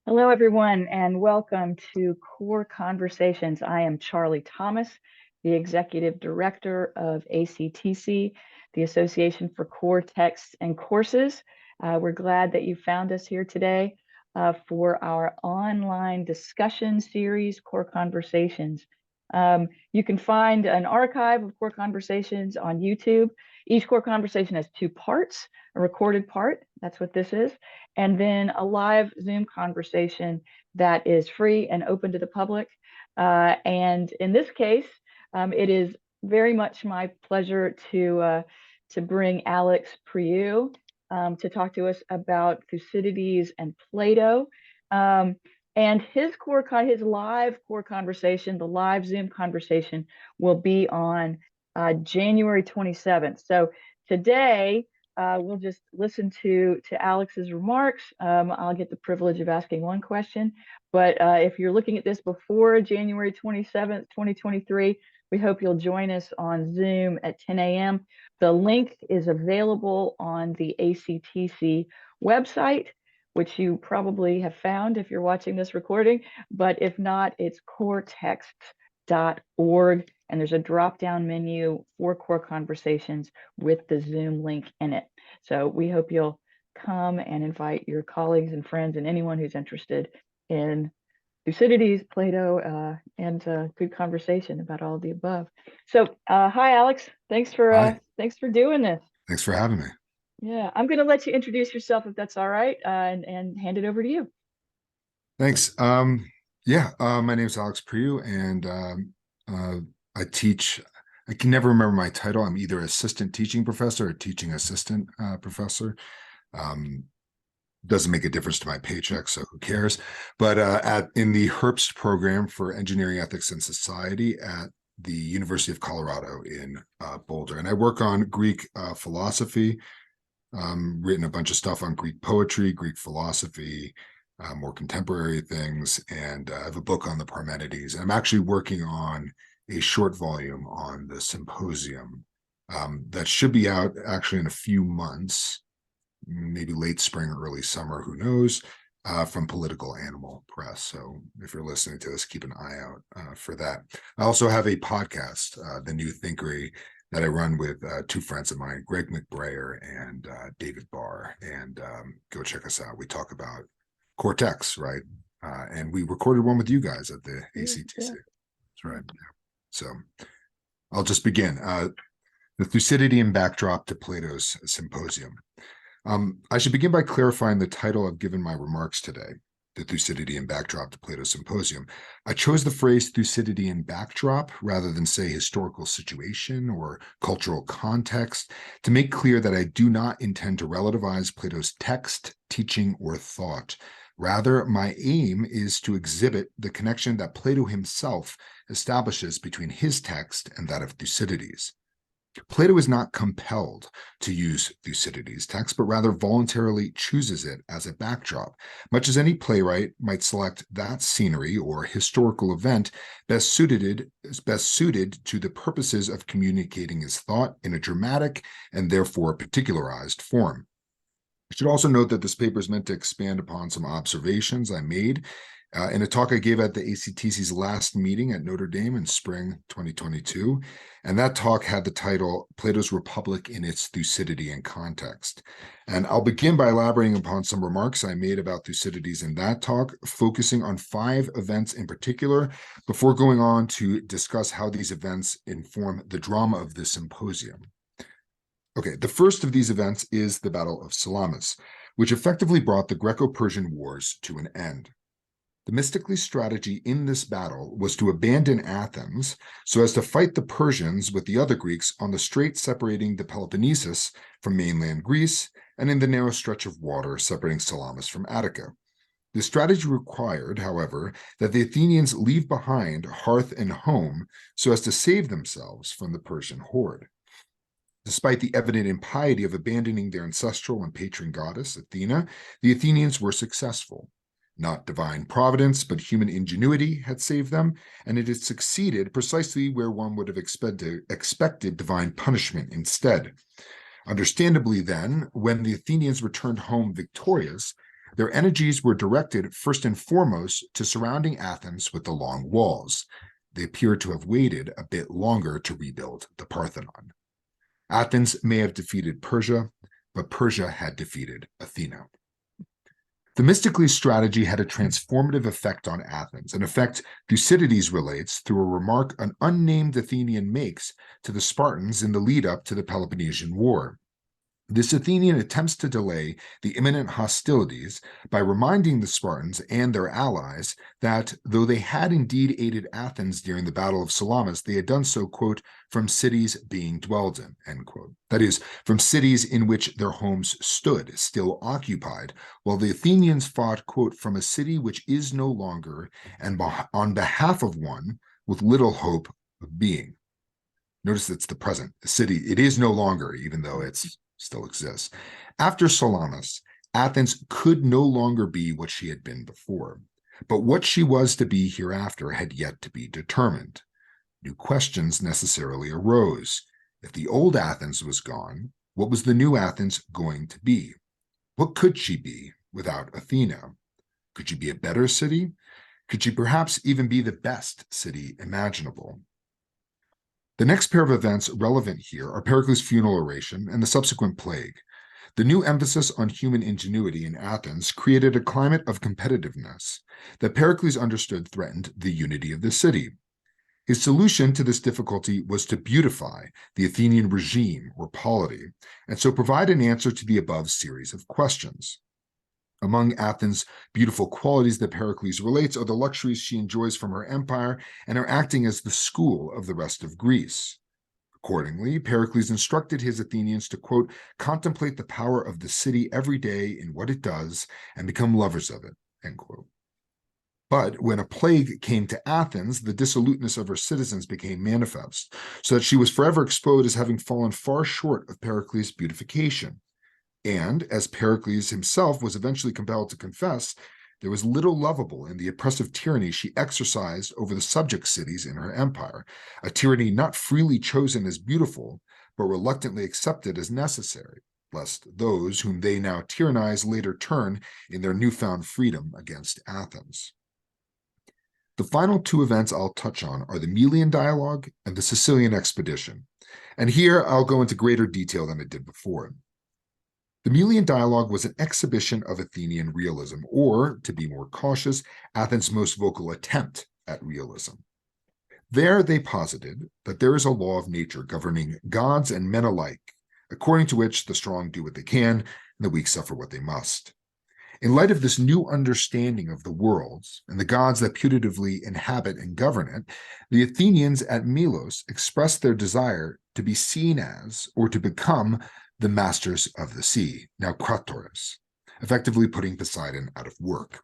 Hello, everyone, and welcome to Core Conversations. I am Charlie Thomas, the Executive Director of ACTC, the Association for Core Texts and Courses. We're glad that you found us here today for our online discussion series, Core Conversations. You can find an archive of Core Conversations on YouTube. Each Core Conversation has two parts, a recorded part, that's what this is, and then a live Zoom conversation that is free and open to the public. And in this case, it is very much my pleasure to bring Alex Priou to talk to us about Thucydides and Plato. And his live core conversation, the live Zoom conversation, will be on January 27th. So today, we'll just listen to Alex's remarks. I'll get the privilege of asking one question, but if you're looking at this before January 27th, 2023, we hope you'll join us on Zoom at 10 a.m. The link is available on the ACTC website, which you probably have found if you're watching this recording, but if not, it's coretexts.org, and there's a drop-down menu for Core Conversations with the Zoom link in it. So we hope you'll come and invite your colleagues and friends and anyone who's interested in Thucydides, Plato, and good conversation about all of the above. So hi, Alex. Thanks for doing this. Thanks for having me. Yeah, I'm going to let you introduce yourself if that's all right, and hand it over to you. Thanks. My name is Alex Priou, and I teach. I can never remember my title. I'm either assistant teaching professor or teaching assistant professor. Doesn't make a difference to my paycheck, so who cares? But in the Herbst program for Engineering, Ethics, and Society at the University of Colorado in Boulder, and I work on Greek philosophy. Written a bunch of stuff on Greek poetry, Greek philosophy, more contemporary things, and I have a book on the Parmenides. And I'm actually working on a short volume on the Symposium that should be out actually in a few months, maybe late spring or early summer, who knows, from Political Animal Press. So if you're listening to this, keep an eye out for that. I also have a podcast, The New Thinkery, that I run with two friends of mine, Greg McBrayer and David Barr, and go check us out. We talk about core texts, right? And we recorded one with you guys at the ACTC. Yeah. That's right. Yeah. So I'll just begin. The Thucydidean backdrop to Plato's Symposium. I should begin by clarifying the title I've given my remarks today, the Thucydidean backdrop to Plato's Symposium. I chose the phrase Thucydidean backdrop rather than say historical situation or cultural context to make clear that I do not intend to relativize Plato's text, teaching, or thought. Rather, my aim is to exhibit the connection that Plato himself establishes between his text and that of Thucydides. Plato is not compelled to use Thucydides' text, but rather voluntarily chooses it as a backdrop, much as any playwright might select that scenery or historical event best suited to the purposes of communicating his thought in a dramatic and therefore particularized form. I should also note that this paper is meant to expand upon some observations I made in a talk I gave at the ACTC's last meeting at Notre Dame in spring 2022, and that talk had the title, Plato's Republic in its Thucydidean Context. And I'll begin by elaborating upon some remarks I made about Thucydides in that talk, focusing on 5 events in particular, before going on to discuss how these events inform the drama of the Symposium. Okay, the first of these events is the Battle of Salamis, which effectively brought the Greco-Persian Wars to an end. Themistocles' strategy in this battle was to abandon Athens so as to fight the Persians with the other Greeks on the strait separating the Peloponnesus from mainland Greece and in the narrow stretch of water separating Salamis from Attica. The strategy required, however, that the Athenians leave behind hearth and home so as to save themselves from the Persian horde. Despite the evident impiety of abandoning their ancestral and patron goddess, Athena, the Athenians were successful. Not divine providence, but human ingenuity had saved them, and it had succeeded precisely where one would have expected divine punishment instead. Understandably then, when the Athenians returned home victorious, Their energies were directed first and foremost to surrounding Athens with the long walls. They appear to have waited a bit longer to rebuild the Parthenon. Athens may have defeated Persia, but Persia had defeated Athena. Themistocles' strategy had a transformative effect on Athens, an effect Thucydides relates through a remark an unnamed Athenian makes to the Spartans in the lead-up to the Peloponnesian War. This Athenian attempts to delay the imminent hostilities by reminding the Spartans and their allies that, though they had indeed aided Athens during the Battle of Salamis, they had done so, quote, from cities being dwelled in, end quote. That is, from cities in which their homes stood, still occupied, while the Athenians fought, quote, from a city which is no longer, and on behalf of one with little hope of being. Notice it's the present. The city, it is no longer, even though it's still exists. After Salamis, Athens could no longer be what she had been before, but what she was to be hereafter had yet to be determined. New questions necessarily arose. If the old Athens was gone, what was the new Athens going to be? What could she be without Athena? Could she be a better city? Could she perhaps even be the best city imaginable? The next pair of events relevant here are Pericles' funeral oration and the subsequent plague. The new emphasis on human ingenuity in Athens created a climate of competitiveness that Pericles understood threatened the unity of the city. His solution to this difficulty was to beautify the Athenian regime or polity, and so provide an answer to the above series of questions. Among Athens' beautiful qualities that Pericles relates are the luxuries she enjoys from her empire and are acting as the school of the rest of Greece. Accordingly, Pericles instructed his Athenians to, quote, contemplate the power of the city every day in what it does and become lovers of it, end quote. But when a plague came to Athens, the dissoluteness of her citizens became manifest, so that she was forever exposed as having fallen far short of Pericles' beautification. And, as Pericles himself was eventually compelled to confess, there was little lovable in the oppressive tyranny she exercised over the subject cities in her empire, a tyranny not freely chosen as beautiful, but reluctantly accepted as necessary, lest those whom they now tyrannize later turn in their newfound freedom against Athens. The final two events I'll touch on are the Melian dialogue and the Sicilian expedition, and here I'll go into greater detail than I did before. The Melian dialogue was an exhibition of Athenian realism, or, to be more cautious, Athens' most vocal attempt at realism. There they posited that there is a law of nature governing gods and men alike, according to which the strong do what they can and the weak suffer what they must. In light of this new understanding of the world and the gods that putatively inhabit and govern it, the Athenians at Melos expressed their desire to be seen as, or to become, the masters of the sea, now Kratores, effectively putting Poseidon out of work.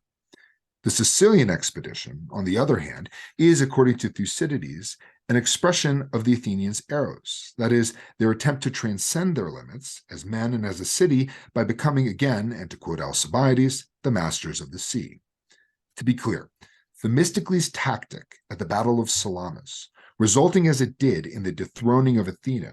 The Sicilian expedition, on the other hand, is, according to Thucydides, an expression of the Athenians' Eros, that is, their attempt to transcend their limits as men and as a city by becoming again, and to quote Alcibiades, the masters of the sea. To be clear, Themistocles' tactic at the Battle of Salamis, resulting as it did in the dethroning of Athena,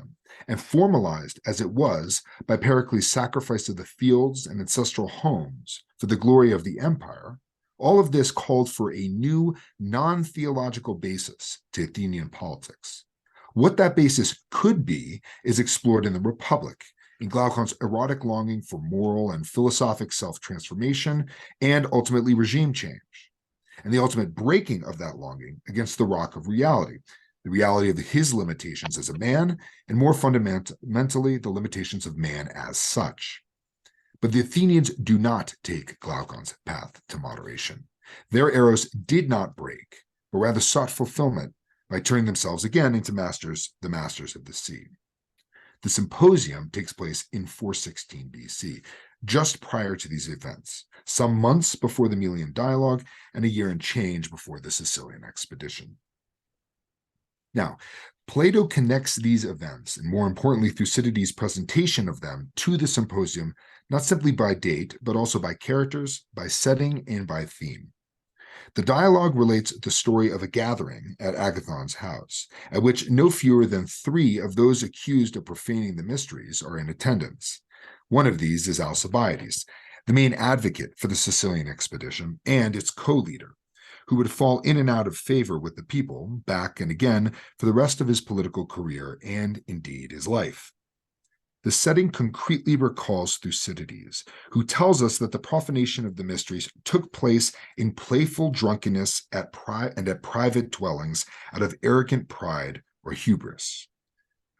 and formalized as it was by Pericles' sacrifice of the fields and ancestral homes for the glory of the empire, all of this called for a new non-theological basis to Athenian politics. What that basis could be is explored in the Republic, in Glaucon's erotic longing for moral and philosophic self-transformation and ultimately regime change, and the ultimate breaking of that longing against the rock of reality, the reality of his limitations as a man, and more fundamentally, the limitations of man as such. But the Athenians do not take Glaucon's path to moderation. Their Eros did not break, but rather sought fulfillment by turning themselves again into the masters of the sea. The Symposium takes place in 416 BC, just prior to these events, some months before the Melian dialogue and a year and change before the Sicilian expedition. Now, Plato connects these events, and more importantly, Thucydides' presentation of them to the Symposium, not simply by date, but also by characters, by setting, and by theme. The dialogue relates the story of a gathering at Agathon's house, at which no fewer than 3 of those accused of profaning the mysteries are in attendance. One of these is Alcibiades. the main advocate for the Sicilian expedition and its co-leader, who would fall in and out of favor with the people back and again for the rest of his political career and indeed his life. The setting concretely recalls Thucydides, who tells us that the profanation of the mysteries took place in playful drunkenness at private dwellings out of arrogant pride or hubris.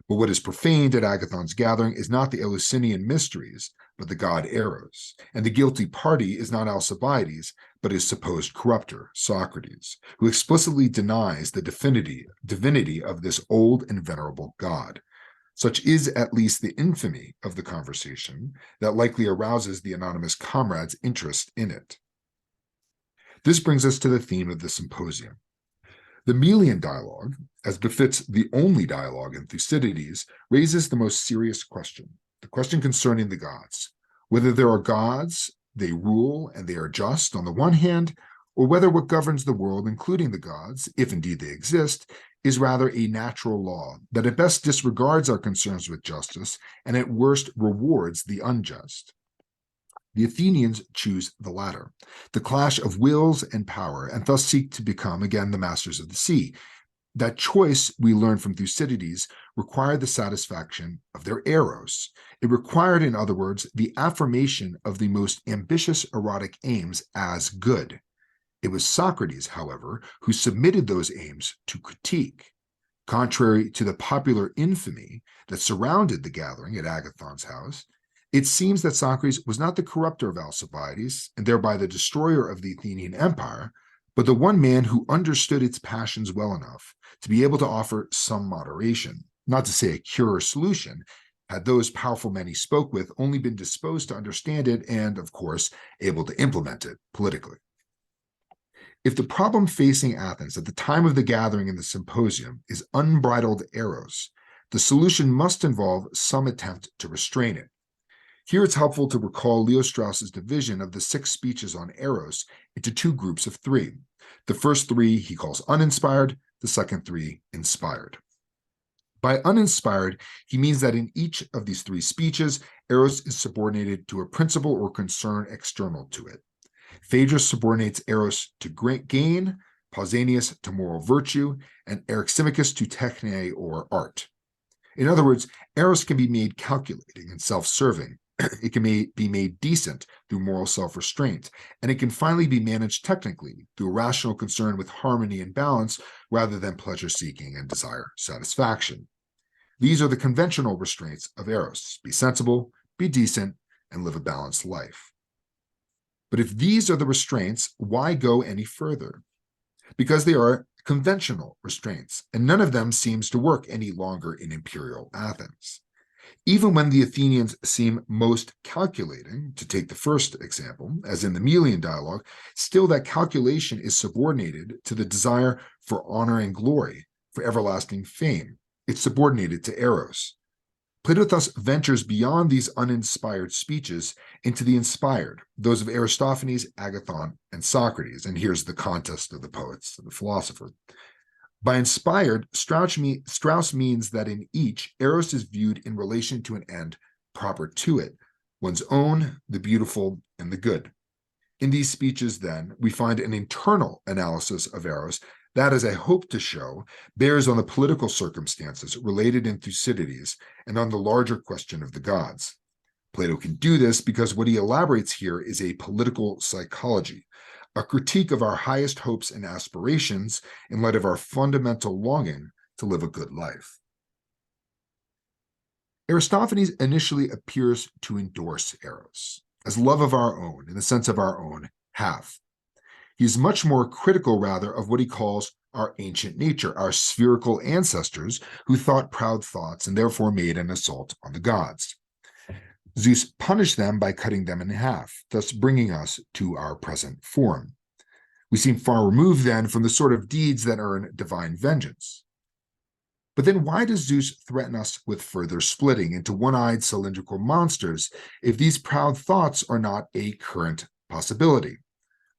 But what is profaned at Agathon's gathering is not the Eleusinian mysteries, but the god Eros, and the guilty party is not Alcibiades, but his supposed corrupter, Socrates, who explicitly denies the divinity of this old and venerable god. Such is at least the infamy of the conversation that likely arouses the anonymous comrade's interest in it. This brings us to the theme of the symposium. The Melian dialogue, as befits the only dialogue in Thucydides, raises the most serious question, the question concerning the gods, whether there are gods, they rule, and they are just on the one hand, or whether what governs the world, including the gods, if indeed they exist, is rather a natural law that at best disregards our concerns with justice and at worst rewards the unjust. The Athenians choose the latter, the clash of wills and power, and thus seek to become again the masters of the sea. That choice, we learn from Thucydides, required the satisfaction of their eros. It required, in other words, the affirmation of the most ambitious erotic aims as good. It was Socrates, however, who submitted those aims to critique. Contrary to the popular infamy that surrounded the gathering at Agathon's house, it seems that Socrates was not the corrupter of Alcibiades, and thereby the destroyer of the Athenian empire, but the one man who understood its passions well enough to be able to offer some moderation, not to say a cure or solution, had those powerful men he spoke with only been disposed to understand it and, of course, able to implement it politically. If the problem facing Athens at the time of the gathering in the Symposium is unbridled eros, the solution must involve some attempt to restrain it. Here it's helpful to recall Leo Strauss's division of the 6 speeches on eros into 2 groups of 3. The first 3 he calls uninspired, the second 3 inspired. By uninspired, he means that in each of these 3 speeches, eros is subordinated to a principle or concern external to it. Phaedrus subordinates eros to gain, Pausanias to moral virtue, and Eryximachus to techne or art. In other words, eros can be made calculating and self-serving. It can be made decent through moral self-restraint, and it can finally be managed technically through a rational concern with harmony and balance rather than pleasure-seeking and desire satisfaction. These are the conventional restraints of eros: be sensible, be decent, and live a balanced life. But if these are the restraints, why go any further? Because they are conventional restraints, and none of them seems to work any longer in imperial Athens. Even when the Athenians seem most calculating, to take the first example, as in the Melian dialogue, still that calculation is subordinated to the desire for honor and glory, for everlasting fame. It's subordinated to eros. Plato thus ventures beyond these uninspired speeches into the inspired, those of Aristophanes, Agathon, and Socrates. And here's the contest of the poets and the philosopher. By inspired, Strauss means that in each, eros is viewed in relation to an end proper to it, one's own, the beautiful, and the good. In these speeches, then, we find an internal analysis of eros that, as I hope to show, bears on the political circumstances related in Thucydides and on the larger question of the gods. Plato can do this because what he elaborates here is a political psychology, a critique of our highest hopes and aspirations in light of our fundamental longing to live a good life. Aristophanes initially appears to endorse eros as love of our own, in the sense of our own half. He is much more critical, rather, of what he calls our ancient nature, our spherical ancestors who thought proud thoughts and therefore made an assault on the gods. Zeus punished them by cutting them in half, thus bringing us to our present form. We seem far removed, then, from the sort of deeds that earn divine vengeance. But then why does Zeus threaten us with further splitting into one-eyed cylindrical monsters if these proud thoughts are not a current possibility?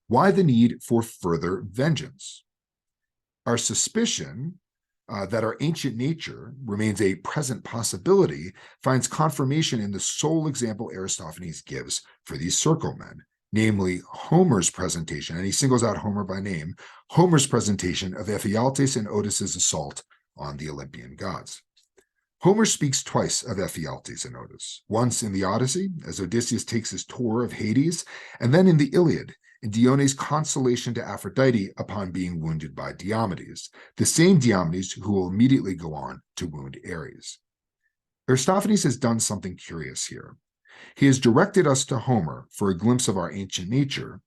Why the need for further vengeance? Our suspicion, that our ancient nature remains a present possibility finds confirmation in the sole example Aristophanes gives for these circle men, namely Homer's presentation, and he singles out Homer by name, Homer's presentation of Ephialtes and Otis's assault on the Olympian gods. Homer speaks twice of Ephialtes and Otis, once in the Odyssey, as Odysseus takes his tour of Hades, and then in the Iliad, in Diomedes' consolation to Aphrodite upon being wounded by Diomedes, the same Diomedes who will immediately go on to wound Ares. Aristophanes has done something curious here. He has directed us to Homer for a glimpse of our ancient nature,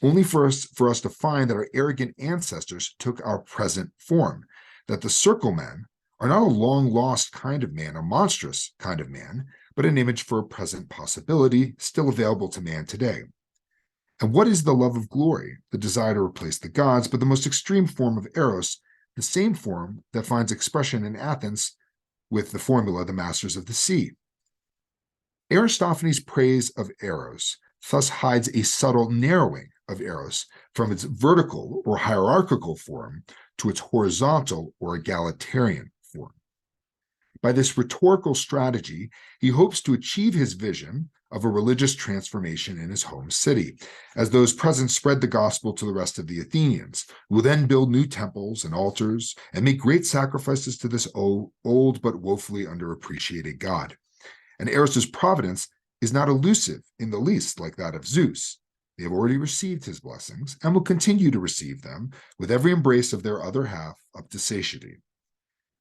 only for us to find that our arrogant ancestors took our present form, that the circle men are not a long-lost kind of man, a monstrous kind of man, but an image for a present possibility still available to man today. And what is the love of glory, the desire to replace the gods, but the most extreme form of Eros, the same form that finds expression in Athens with the formula, the masters of the sea? Aristophanes' praise of Eros thus hides a subtle narrowing of Eros from its vertical or hierarchical form to its horizontal or egalitarian form. By this rhetorical strategy, he hopes to achieve his vision of a religious transformation in his home city, as those present spread the gospel to the rest of the Athenians, who will then build new temples and altars and make great sacrifices to this old but woefully underappreciated god. And Eros' providence is not elusive in the least like that of Zeus. They have already received his blessings and will continue to receive them with every embrace of their other half up to satiety.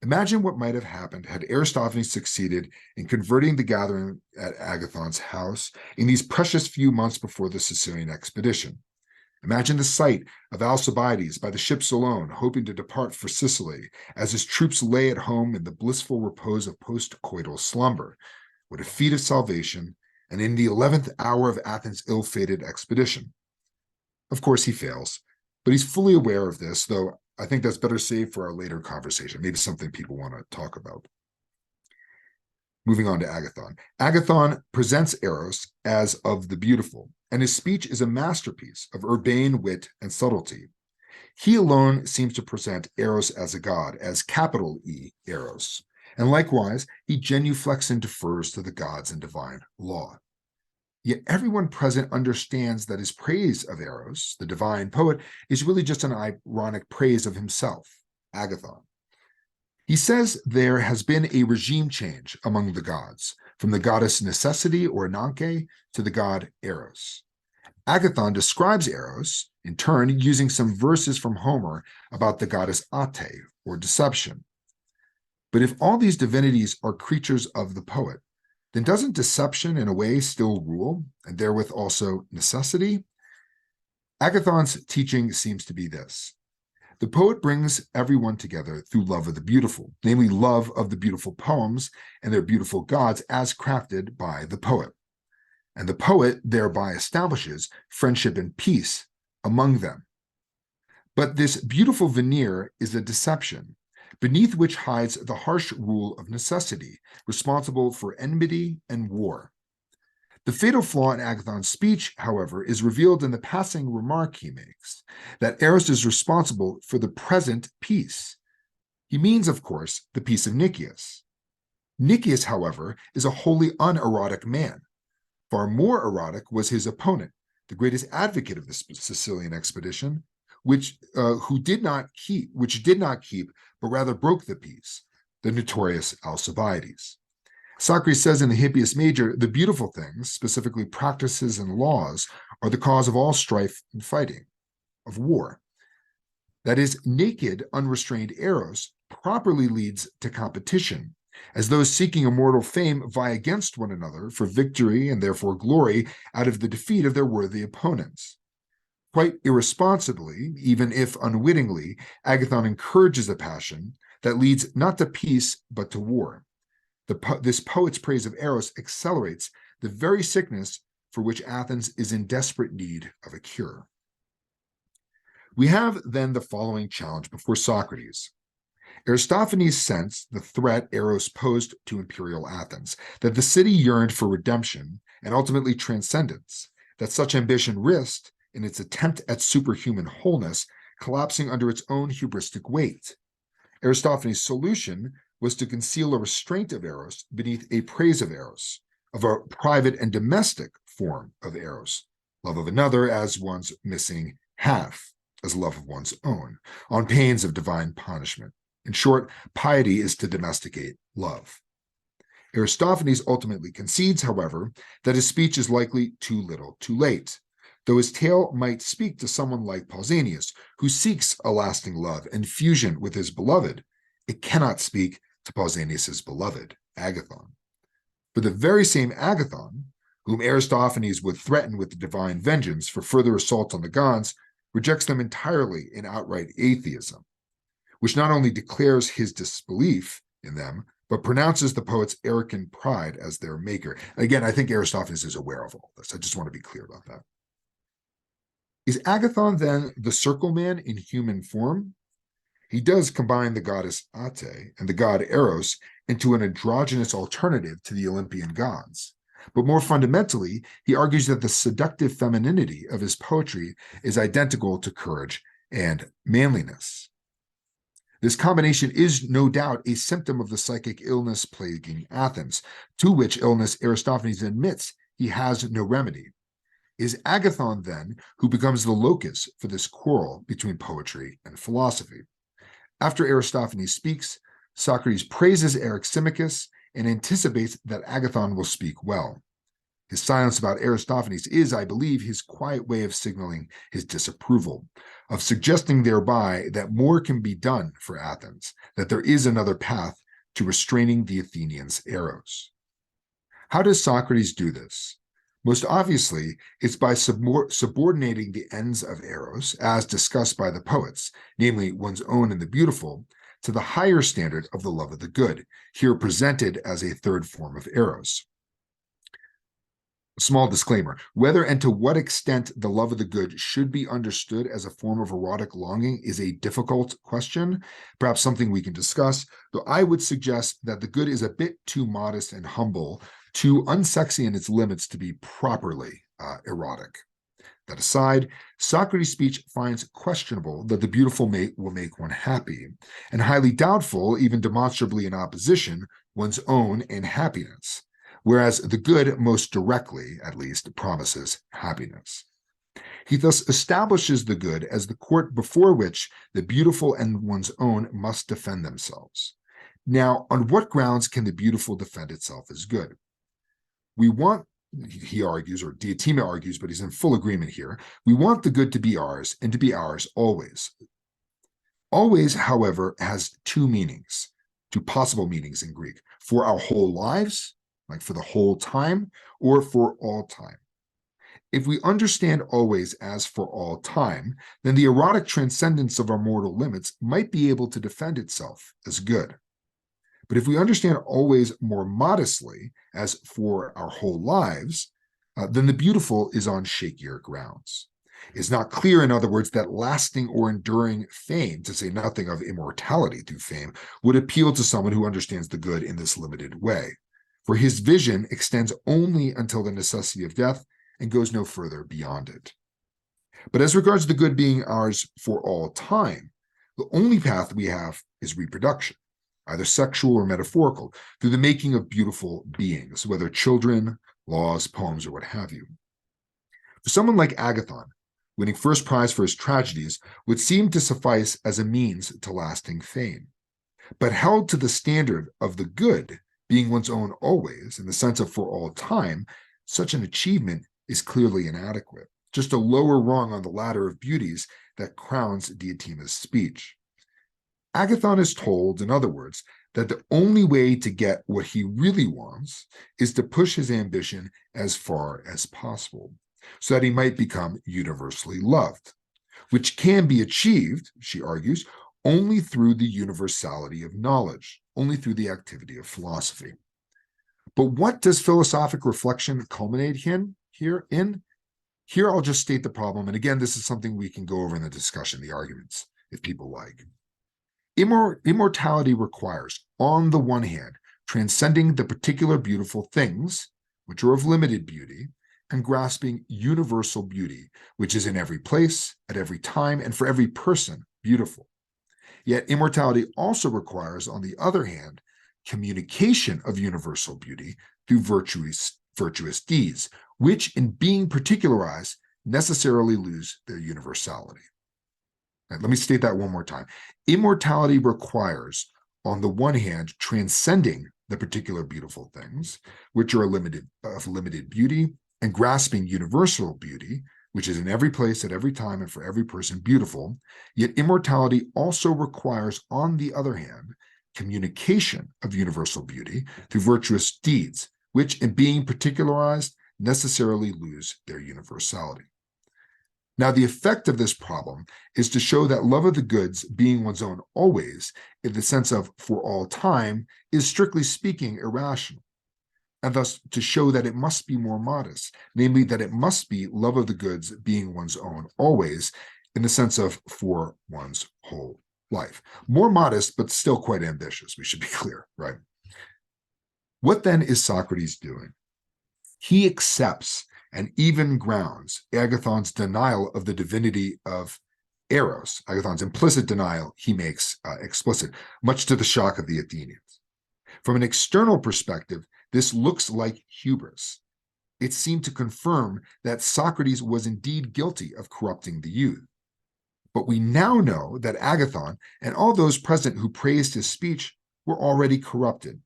Imagine what might have happened had Aristophanes succeeded in converting the gathering at Agathon's house in these precious few months before the Sicilian expedition. Imagine the sight of Alcibiades by the ships alone, hoping to depart for Sicily, as his troops lay at home in the blissful repose of post-coital slumber. What a feat of salvation, and in the 11th hour of Athens' ill-fated expedition. Of course, he fails, but he's fully aware of this, though I think that's better saved for our later conversation, maybe something people want to talk about. Moving on to Agathon. Agathon presents Eros as of the beautiful, and his speech is a masterpiece of urbane wit and subtlety. He alone seems to present Eros as a god, as capital E, Eros, and likewise, he genuflects and defers to the gods and divine law. Yet everyone present understands that his praise of Eros, the divine poet, is really just an ironic praise of himself, Agathon. He says there has been a regime change among the gods, from the goddess Necessity or Ananke to the god Eros. Agathon describes Eros, in turn, using some verses from Homer about the goddess Ate, or deception. But if all these divinities are creatures of the poet, then doesn't deception in a way still rule, and therewith also necessity? Agathon's teaching seems to be this. The poet brings everyone together through love of the beautiful, namely love of the beautiful poems and their beautiful gods as crafted by the poet. And the poet thereby establishes friendship and peace among them. But this beautiful veneer is a deception, beneath which hides the harsh rule of necessity, responsible for enmity and war. The fatal flaw in Agathon's speech, however, is revealed in the passing remark he makes, that Eros is responsible for the present peace. He means, of course, the peace of Nicias. Nicias, however, is a wholly unerotic man. Far more erotic was his opponent, the greatest advocate of the Sicilian expedition, which did not keep, but rather broke the peace, the notorious Alcibiades. Socrates says in the Hippias Major, the beautiful things, specifically practices and laws, are the cause of all strife and fighting, of war. That is, naked, unrestrained Eros properly leads to competition, as those seeking immortal fame vie against one another for victory and therefore glory out of the defeat of their worthy opponents. Quite irresponsibly, even if unwittingly, Agathon encourages a passion that leads not to peace, but to war. This poet's praise of Eros accelerates the very sickness for which Athens is in desperate need of a cure. We have then the following challenge before Socrates. Aristophanes sensed the threat Eros posed to imperial Athens, that the city yearned for redemption and ultimately transcendence, that such ambition risked, in its attempt at superhuman wholeness, collapsing under its own hubristic weight. Aristophanes' solution was to conceal a restraint of Eros beneath a praise of Eros, of a private and domestic form of Eros, love of another as one's missing half, as love of one's own, on pains of divine punishment. In short, piety is to domesticate love. Aristophanes ultimately concedes, however, that his speech is likely too little too late, though his tale might speak to someone like Pausanias, who seeks a lasting love and fusion with his beloved. It cannot speak to Pausanias' beloved, Agathon. For the very same Agathon, whom Aristophanes would threaten with the divine vengeance for further assaults on the gods, rejects them entirely in outright atheism, which not only declares his disbelief in them, but pronounces the poet's arrogant pride as their maker. Again, I think Aristophanes is aware of all this. I just want to be clear about that. Is Agathon then the circle man in human form? He does combine the goddess Ate and the god Eros into an androgynous alternative to the Olympian gods. But more fundamentally, he argues that the seductive femininity of his poetry is identical to courage and manliness. This combination is no doubt a symptom of the psychic illness plaguing Athens, to which illness Aristophanes admits he has no remedy. Is Agathon, then, who becomes the locus for this quarrel between poetry and philosophy? After Aristophanes speaks, Socrates praises Eryximachus and anticipates that Agathon will speak well. His silence about Aristophanes is, I believe, his quiet way of signaling his disapproval, of suggesting thereby that more can be done for Athens, that there is another path to restraining the Athenians' Eros. How does Socrates do this? Most obviously, it's by subordinating the ends of Eros, as discussed by the poets, namely one's own and the beautiful, to the higher standard of the love of the good, here presented as a third form of Eros. Small disclaimer, whether and to what extent the love of the good should be understood as a form of erotic longing is a difficult question, perhaps something we can discuss, though I would suggest that the good is a bit too modest and humble, too unsexy in its limits to be properly erotic. That aside, Socrates' speech finds questionable that the beautiful will make one happy, and highly doubtful, even demonstrably in opposition, one's own and happiness, whereas the good most directly, at least, promises happiness. He thus establishes the good as the court before which the beautiful and one's own must defend themselves. Now, on what grounds can the beautiful defend itself as good? We want, he argues, or Diotima argues, but he's in full agreement here, we want the good to be ours and to be ours always. Always, however, has two possible meanings in Greek: for our whole lives, like for the whole time, or for all time. If we understand always as for all time, then the erotic transcendence of our mortal limits might be able to defend itself as good. But if we understand always more modestly as for our whole lives, then the beautiful is on shakier grounds. It's not clear, in other words, that lasting or enduring fame, to say nothing of immortality through fame, would appeal to someone who understands the good in this limited way. For his vision extends only until the necessity of death and goes no further beyond it. But as regards the good being ours for all time, the only path we have is reproduction, either sexual or metaphorical, through the making of beautiful beings, whether children, laws, poems, or what have you. For someone like Agathon, winning first prize for his tragedies would seem to suffice as a means to lasting fame. But held to the standard of the good being one's own always, in the sense of for all time, such an achievement is clearly inadequate, just a lower rung on the ladder of beauties that crowns Diotima's speech. Agathon is told, in other words, that the only way to get what he really wants is to push his ambition as far as possible, so that he might become universally loved, which can be achieved, she argues, only through the universality of knowledge, only through the activity of philosophy. But what does philosophic reflection culminate in here? Here I'll just state the problem, and again, this is something we can go over in the discussion, the arguments, if people like. Immortality requires, on the one hand, transcending the particular beautiful things, which are of limited beauty, and grasping universal beauty, which is in every place, at every time, and for every person beautiful. Yet immortality also requires, on the other hand, communication of universal beauty through virtuous deeds, which, in being particularized, necessarily lose their universality. Right, let me state that one more time. Immortality requires, on the one hand, transcending the particular beautiful things, which are of limited beauty, and grasping universal beauty, which is in every place, at every time, and for every person beautiful. Yet immortality also requires, on the other hand, communication of universal beauty through virtuous deeds, which, in being particularized, necessarily lose their universality. Now, the effect of this problem is to show that love of the goods, being one's own always, in the sense of for all time, is strictly speaking irrational, and thus to show that it must be more modest, namely that it must be love of the goods, being one's own always, in the sense of for one's whole life. More modest, but still quite ambitious, we should be clear, right? What then is Socrates doing? He accepts and even grounds Agathon's denial of the divinity of Eros. Agathon's implicit denial he makes explicit, much to the shock of the Athenians. From an external perspective, this looks like hubris. It seemed to confirm that Socrates was indeed guilty of corrupting the youth. But we now know that Agathon and all those present who praised his speech were already corrupted,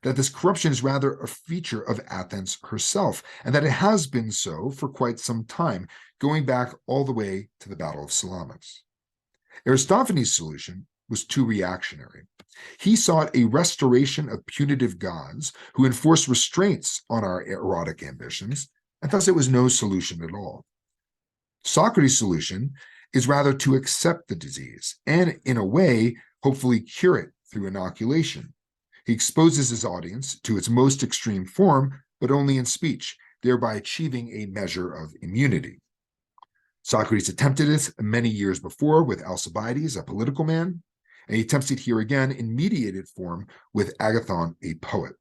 that this corruption is rather a feature of Athens herself, and that it has been so for quite some time, going back all the way to the Battle of Salamis. Aristophanes' solution was too reactionary. He sought a restoration of punitive gods who enforce restraints on our erotic ambitions, and thus it was no solution at all. Socrates' solution is rather to accept the disease and, in a way, hopefully cure it through inoculation. He exposes his audience to its most extreme form, but only in speech, thereby achieving a measure of immunity. Socrates attempted this many years before with Alcibiades, a political man, and he attempts it here again in mediated form with Agathon, a poet.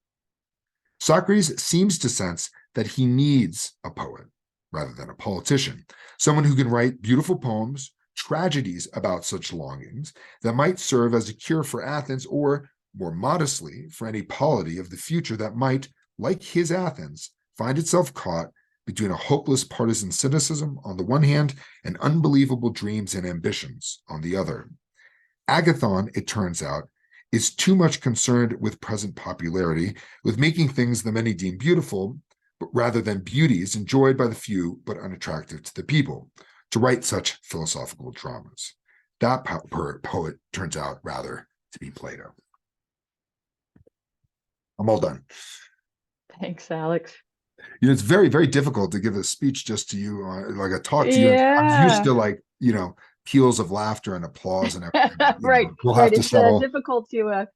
Socrates seems to sense that he needs a poet rather than a politician, someone who can write beautiful poems, tragedies about such longings that might serve as a cure for Athens, or more modestly, for any polity of the future that might, like his Athens, find itself caught between a hopeless partisan cynicism on the one hand and unbelievable dreams and ambitions on the other. Agathon, it turns out, is too much concerned with present popularity, with making things the many deem beautiful, but rather than beauties enjoyed by the few but unattractive to the people, to write such philosophical dramas. That poet turns out rather to be Plato. I'm all done. Thanks, Alex. You know, it's very, very difficult to give a speech just to you, like a talk to you. I'm used Yeah. to, like, peals of laughter and applause and everything. Right, We'll have right. to It's settle. difficult to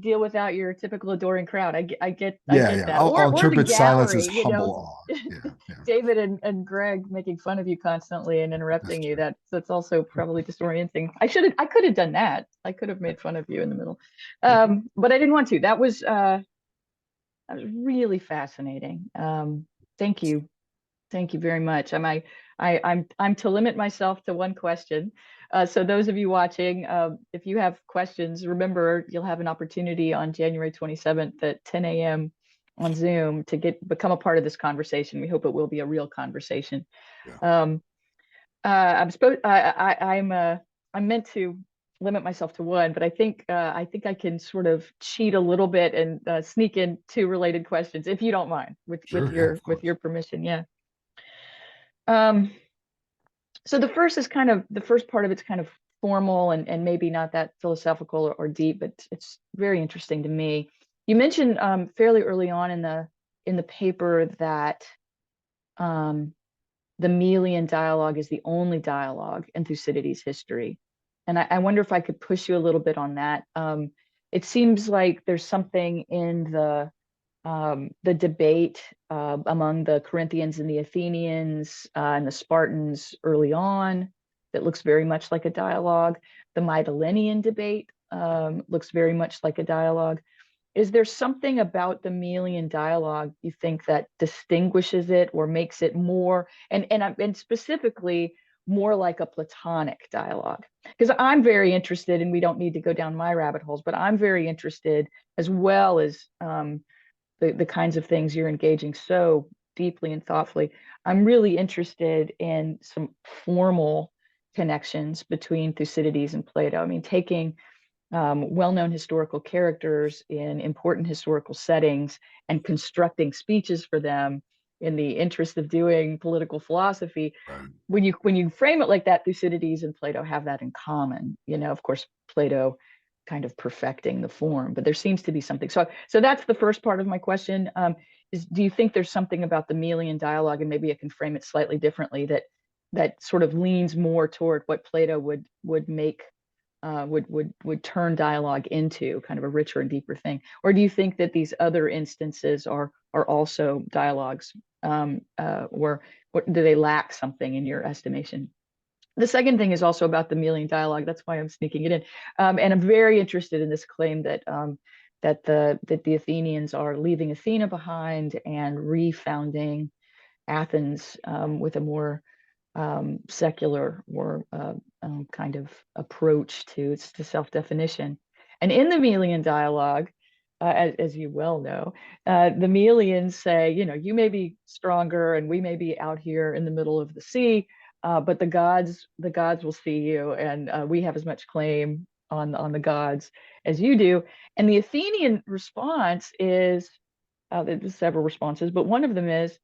deal without your typical adoring crowd. I get Yeah. that. I'll Or the interpret silence as gallery, humble awe. Yeah. David and Greg making fun of you constantly and That's interrupting you. true. That's also probably disorienting. I could have done that. I could have made fun of you in the middle. But I didn't want to. That was really fascinating. Thank you. Thank you very much. I'm to limit myself to one question. So those of you watching, if you have questions, remember you'll have an opportunity on January 27th at 10 a.m. on Zoom to become a part of this conversation. We hope it will be a real conversation. Yeah. I'm meant to limit myself to one, but I think I can sort of cheat a little bit and sneak in two related questions, if you don't mind, Sure, yeah, with your permission. Yeah. So the first part of it's kind of formal and maybe not that philosophical or deep, but it's very interesting to me. You mentioned fairly early on in the paper that the Melian dialogue is the only dialogue in Thucydides' history. And I wonder if I could push you a little bit on that. It seems like there's something in the debate among the Corinthians and the Athenians and the Spartans early on that looks very much like a dialogue. The Mytilenean debate looks very much like a dialogue. Is there something about the Melian dialogue you think that distinguishes it or makes it more? And specifically, more like a Platonic dialogue? Because I'm very interested, and we don't need to go down my rabbit holes, but I'm very interested, as well as the kinds of things you're engaging so deeply and thoughtfully. I'm really interested in some formal connections between Thucydides and Plato. I mean, taking well-known historical characters in important historical settings and constructing speeches for them in the interest of doing political philosophy. Right. When you frame it like that, Thucydides and Plato have that in common. Of course, Plato kind of perfecting the form, but there seems to be something. So that's the first part of my question. Is, do you think there's something about the Melian dialogue, and maybe I can frame it slightly differently, that sort of leans more toward what Plato would make would turn dialogue into kind of a richer and deeper thing? Or do you think that these other instances are also dialogues, or do they lack something in your estimation? The second thing is also about the Melian dialogue. That's why I'm sneaking it in, and I'm very interested in this claim that the Athenians are leaving Athena behind and refounding Athens with a more secular or kind of approach to self-definition. And in the Melian dialogue, as you well know, the Melians say, you may be stronger and we may be out here in the middle of the sea, but the gods will see you, and we have as much claim on the gods as you do. And the Athenian response is, there's several responses, but one of them is,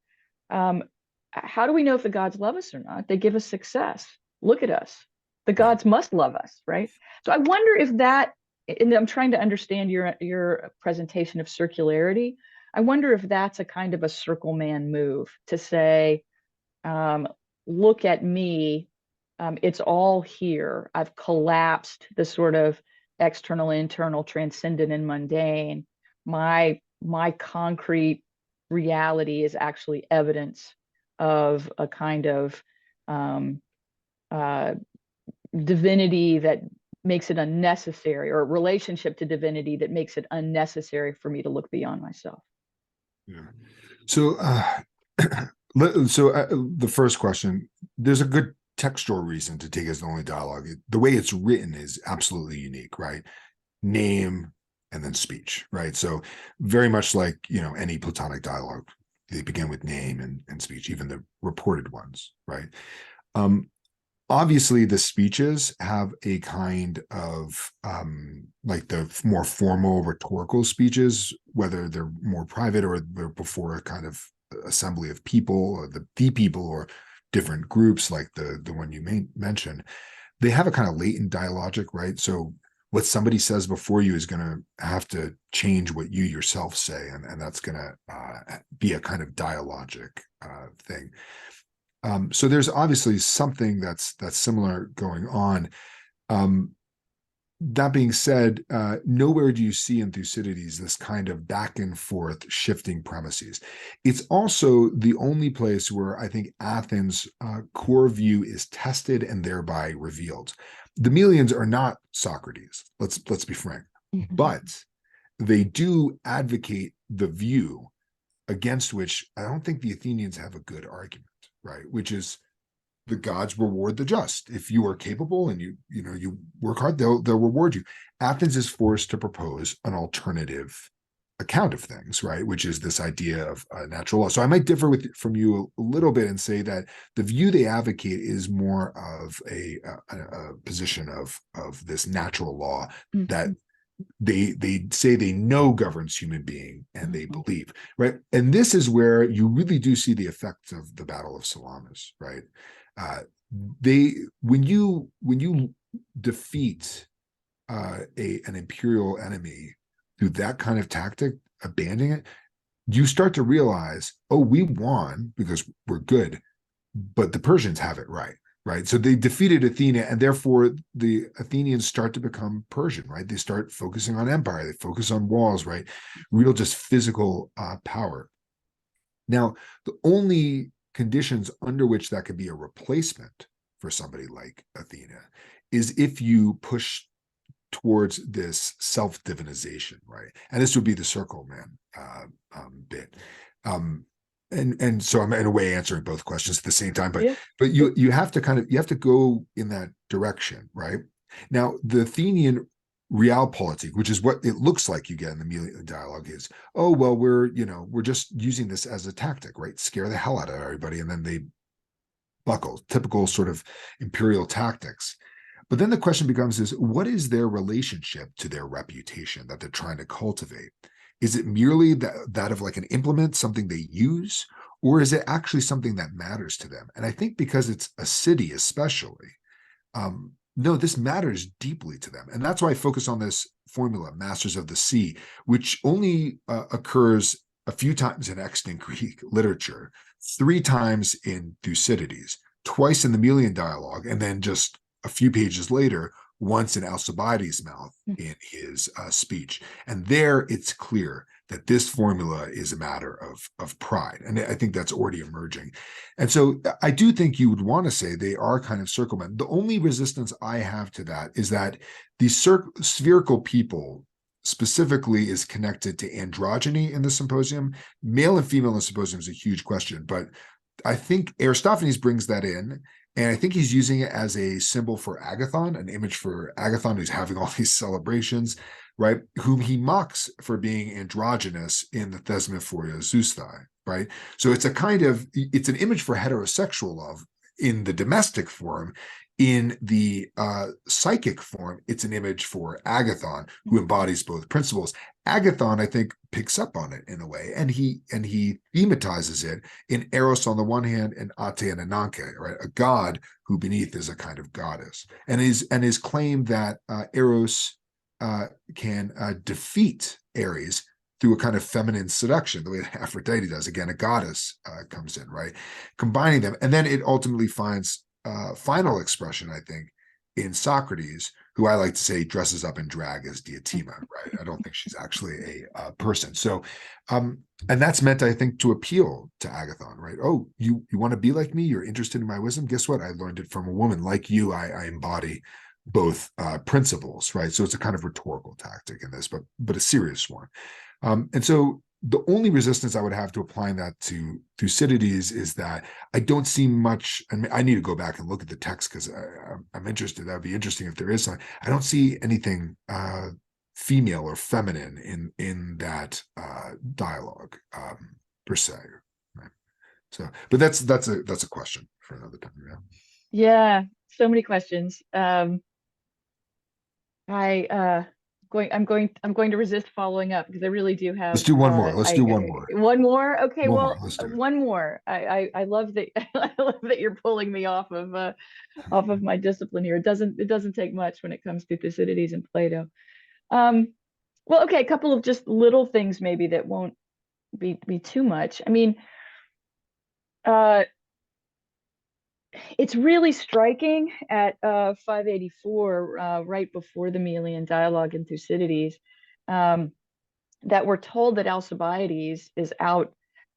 um, how do we know if the gods love us or not? They give us success. Look at us. The gods must love us, right? So I wonder if that, and I'm trying to understand your presentation of circularity. I wonder if that's a kind of a circle man move to say, look at me. It's all here. I've collapsed the sort of external, internal, transcendent, and mundane. My concrete reality is actually evidence of a kind of uh, divinity that makes it unnecessary, or a relationship to divinity that makes it unnecessary for me to look beyond myself. Yeah. So, the first question, there's a good textual reason to take as the only dialogue. The way it's written is absolutely unique, right? Name and then speech, right? So very much like, any Platonic dialogue, they begin with name and speech, even the reported ones, right? Obviously, the speeches have a kind of like the more formal rhetorical speeches, whether they're more private or they're before a kind of assembly of people, or the people, or different groups, like the one you mentioned. They have a kind of latent dialogic, right? So what somebody says before you is going to have to change what you yourself say, and that's going to be a kind of dialogic thing. So there's obviously something that's similar going on. That being said, nowhere do you see in Thucydides this kind of back and forth shifting premises. It's also the only place where I think Athens' core view is tested and thereby revealed. The Melians are not Socrates, let's be frank, but they do advocate the view against which I don't think the Athenians have a good argument, right? Which is, the gods reward the just. If you are capable and you work hard, they'll reward you. Athens is forced to propose an alternative account of things, right? Which is this idea of natural law. So I might differ from you a little bit and say that the view they advocate is more of a position of this natural law that they say they know governs human being, and they believe, right? And this is where you really do see the effects of the Battle of Salamis, right? When you defeat an imperial enemy through that kind of tactic, abandoning it, you start to realize, oh, we won because we're good, but the Persians have it right. Right. So they defeated Athena, and therefore the Athenians start to become Persian, right? They start focusing on empire. They focus on walls, right? Real just physical power. Now, the only conditions under which that could be a replacement for somebody like Athena is if you push towards this self-divinization, right? And this would be the circle man bit. and so I'm in a way answering both questions at the same time, Yeah. but you have to kind of, you have to go in that direction, right? Now, the Athenian realpolitik, which is what it looks like you get in the Melian dialogue, is, oh well, we're just using this as a tactic, right? Scare the hell out of everybody, and then they buckle. Typical sort of imperial tactics. But then the question becomes is, what is their relationship to their reputation that they're trying to cultivate? Is it merely that of like an implement, something they use, or is it actually something that matters to them? And I think because it's a city, especially, no, this matters deeply to them. And that's why I focus on this formula, Masters of the Sea, which only occurs a few times in extant Greek literature, three times in Thucydides, twice in the Melian dialogue, and then just a few pages later, once in Alcibiades' mouth in his speech. And there it's clear that this formula is a matter of pride. And I think that's already emerging. And so I do think you would want to say they are kind of circlemen. The only resistance I have to that is that the spherical people specifically is connected to androgyny in the Symposium. Male and female in the Symposium is a huge question, but I think Aristophanes brings that in, and I think he's using it as a symbol for Agathon, an image for Agathon who's having all these celebrations, right? Whom he mocks for being androgynous in the Thesmophoria Zeusthai, right? So it's it's an image for heterosexual love in the domestic form. In the psychic form, it's an image for Agathon, who embodies both principles. Agathon, I think, picks up on it in a way, and he thematizes it in Eros on the one hand and Ate and Ananke, right? A god who beneath is a kind of goddess, and his claim that Eros can defeat Ares through a kind of feminine seduction, the way that Aphrodite does. Again, a goddess comes in, right? Combining them, and then it ultimately finds final expression, I think, in Socrates, who I like to say dresses up in drag as Diotima, right? I don't think she's actually a person. So, and that's meant, I think, to appeal to Agathon, right? Oh, you want to be like me? You're interested in my wisdom? Guess what? I learned it from a woman like you. I embody both principles, right? So it's a kind of rhetorical tactic in this, but a serious one. And so the only resistance I would have to applying that to Thucydides is that I don't see much. I mean, I need to go back and look at the text because I'm interested. That would be interesting if there is some. I don't see anything female or feminine in that dialogue per se. Right? So, but that's a question for another time. Yeah. Yeah, so many questions. I'm going to resist following up because I really do Let's have do one more. Let's do one I more. one more. Okay, One more. well, Let's do it. one more. I love that I love that you're pulling me off of my discipline here. It doesn't take much when it comes to Thucydides and Plato. Um, well, okay, a couple of just little things maybe that won't be too much. I mean, uh, it's really striking at 584, right before the Melian dialogue in Thucydides, um, that we're told that Alcibiades is out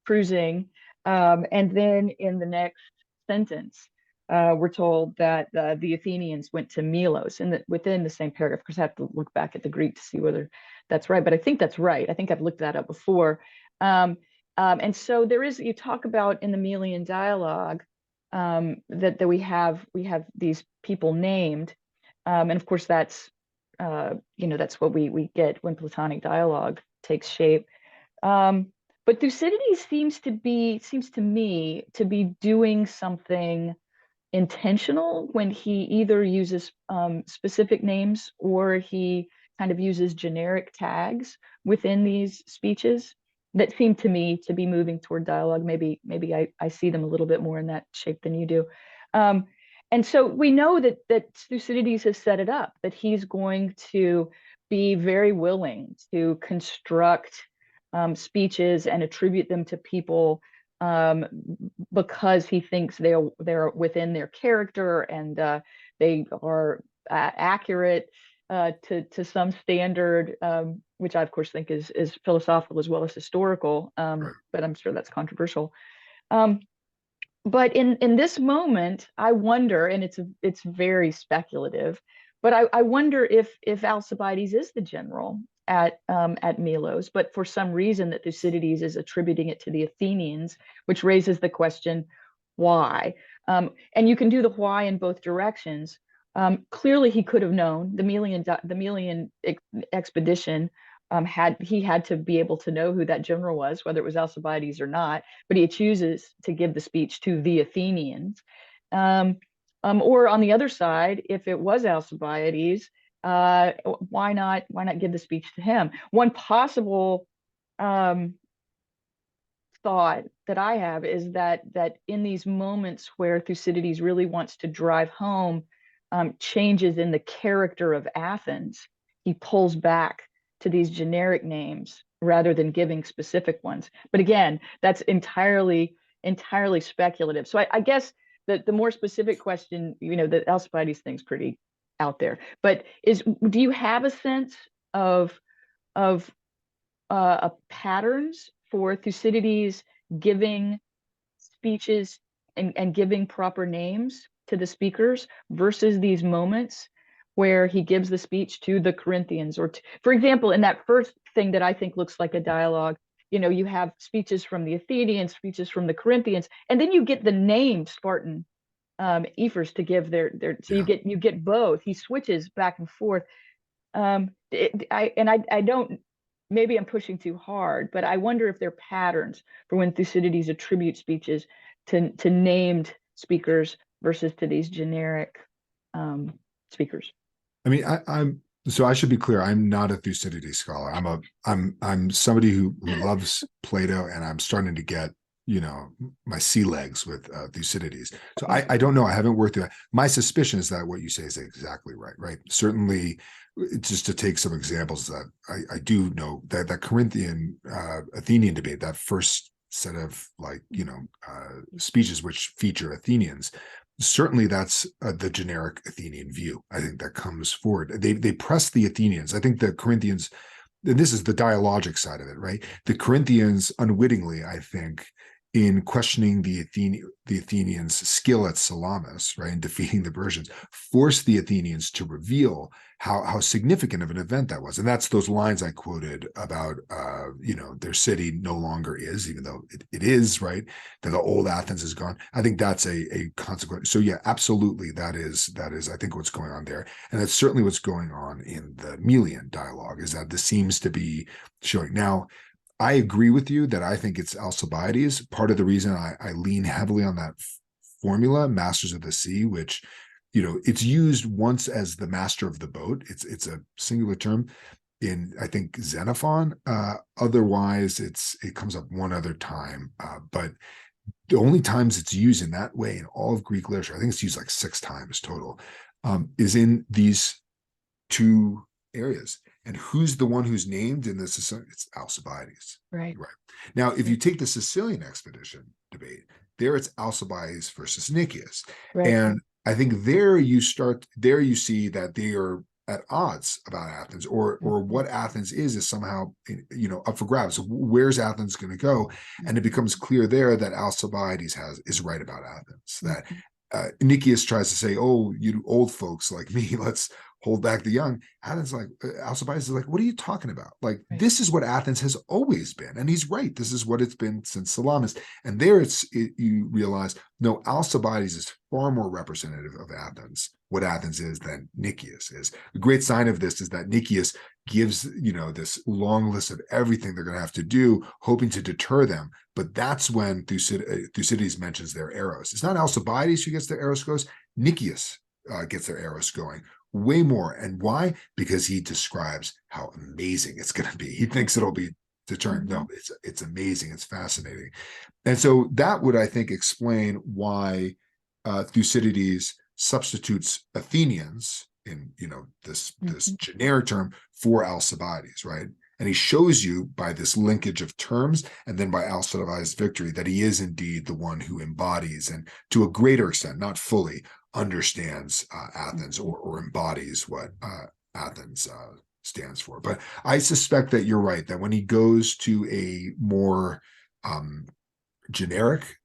cruising, and then in the next sentence, we're told that the Athenians went to Melos, and within the same paragraph. Of course, I have to look back at the Greek to see whether that's right, but I think that's right. I think I've looked that up before. Um, and so there is, you talk about in the Melian dialogue, that we have these people named, and of course that's what we get when Platonic dialogue takes shape. But Thucydides seems to me to be doing something intentional when he either uses specific names or he kind of uses generic tags within these speeches that seem to me to be moving toward dialogue. Maybe I see them a little bit more in that shape than you do. Um, and so we know that Thucydides has set it up, that he's going to be very willing to construct speeches and attribute them to people, um, because he thinks they're within their character, and they are accurate to some standard, which I of course think is philosophical as well as historical. Right. But I'm sure that's controversial. Um, but in this moment, I wonder, and it's very speculative, but I wonder if Alcibiades is the general at Milos, but for some reason that Thucydides is attributing it to the Athenians, which raises the question, why? And you can do the why in both directions. Clearly, he could have known the Melian expedition. Had to be able to know who that general was, whether it was Alcibiades or not. But he chooses to give the speech to the Athenians. Or on the other side, if it was Alcibiades, why not give the speech to him? One possible thought that I have is that in these moments where Thucydides really wants to drive home changes in the character of Athens, he pulls back to these generic names rather than giving specific ones. But again, that's entirely speculative. So I guess the more specific question, the Alcibiades thing's pretty out there. But do you have a sense of patterns for Thucydides giving speeches and giving proper names to the speakers versus these moments where he gives the speech to the Corinthians? Or for example, in that first thing that I think looks like a dialogue, you have speeches from the Athenians, speeches from the Corinthians, and then you get the name Spartan ephors to give their so you get both. He switches back and forth. I don't, maybe I'm pushing too hard, but I wonder if there are patterns for when Thucydides attributes speeches to named speakers versus to these generic speakers. I mean, so I should be clear. I'm not a Thucydides scholar. I'm somebody who loves Plato, and I'm starting to get my sea legs with Thucydides. So I don't know. I haven't worked through that. My suspicion is that what you say is exactly right. Right. Certainly, just to take some examples, that I do know that Corinthian Athenian debate, that first set of speeches which feature Athenians, certainly that's the generic Athenian view. I think that comes forward. They press the Athenians. I think the Corinthians, and this is the dialogic side of it, right? The Corinthians unwittingly, I think, in questioning the Athenians' skill at Salamis, right, in defeating the Persians, forced the Athenians to reveal how significant of an event that was. And that's those lines I quoted about, their city no longer is, even though it is, right, that the old Athens is gone. I think that's a consequence. So yeah, absolutely, that is, I think, what's going on there. And that's certainly what's going on in the Melian dialogue, is that this seems to be showing. Now, I agree with you that I think it's Alcibiades. Part of the reason I lean heavily on that formula, Masters of the Sea, which, it's used once as the master of the boat. It's a singular term in, I think, Xenophon. Otherwise, it comes up one other time. But the only times it's used in that way in all of Greek literature, I think it's used like 6 times total, is in these two areas. And who's the one who's named in this? It's Alcibiades. Right. Now, if you take the Sicilian expedition debate, there it's Alcibiades versus Nicias. Right. And I think there you see that they are at odds about Athens, or what Athens is somehow, up for grabs. So where's Athens going to go? And it becomes clear there that Alcibiades is right about Athens. That Nicias tries to say, "Oh, you old folks like me, let's hold back the young." Athens, Alcibiades is like, "What are you talking about? This is what Athens has always been." And he's right. This is what it's been since Salamis. And there you realize, no, Alcibiades is far more representative of Athens, what Athens is, than Nicias is. The great sign of this is that Nicias gives, this long list of everything they're going to have to do, hoping to deter them. But that's when Thucydides mentions their Eros. It's not Alcibiades who gets their Eros goes. Nicias gets their Eros going. Way more. And why? Because he describes how amazing it's going to be. He thinks it'll be deterrent. No, it's amazing. It's fascinating. And so that would, I think, explain why Thucydides substitutes Athenians in, this generic term for Alcibiades, right? And he shows you by this linkage of terms and then by Alcibiades' victory that he is indeed the one who embodies, and to a greater extent, not fully, understands Athens or embodies what Athens stands for. But I suspect that you're right, that when he goes to a more generic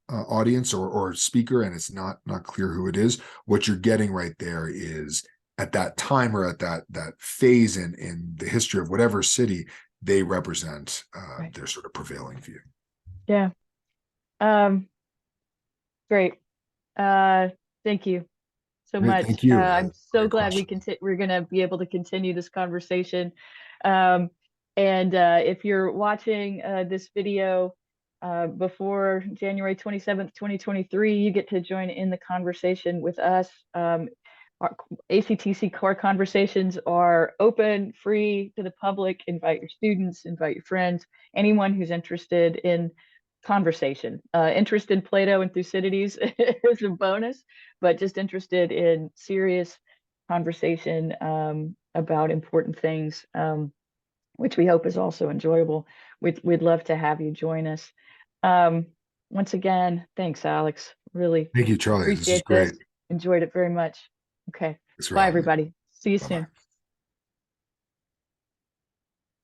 audience or speaker, and it's not clear who it is, what you're getting right there is at that time or at that phase in the history of whatever city, they represent Right. their sort of prevailing view. Yeah. Great. Thank you so Great, much. thank you. I'm so Great glad question. we're going to be able to continue this conversation. Um, and if you're watching this video before January 27th, 2023, you get to join in the conversation with us. Our ACTC core conversations are open, free to the public. Invite your students, invite your friends, anyone who's interested in conversation. Interest in Plato and Thucydides is a bonus, but just interested in serious conversation about important things, which we hope is also enjoyable. We'd love to have you join us. Um, Once again, thanks, Alex. Really Thank you, Charlie. This is appreciate this. great. Enjoyed it very much. Okay. Thanks for Bye, having me. everybody. See you Bye-bye. soon.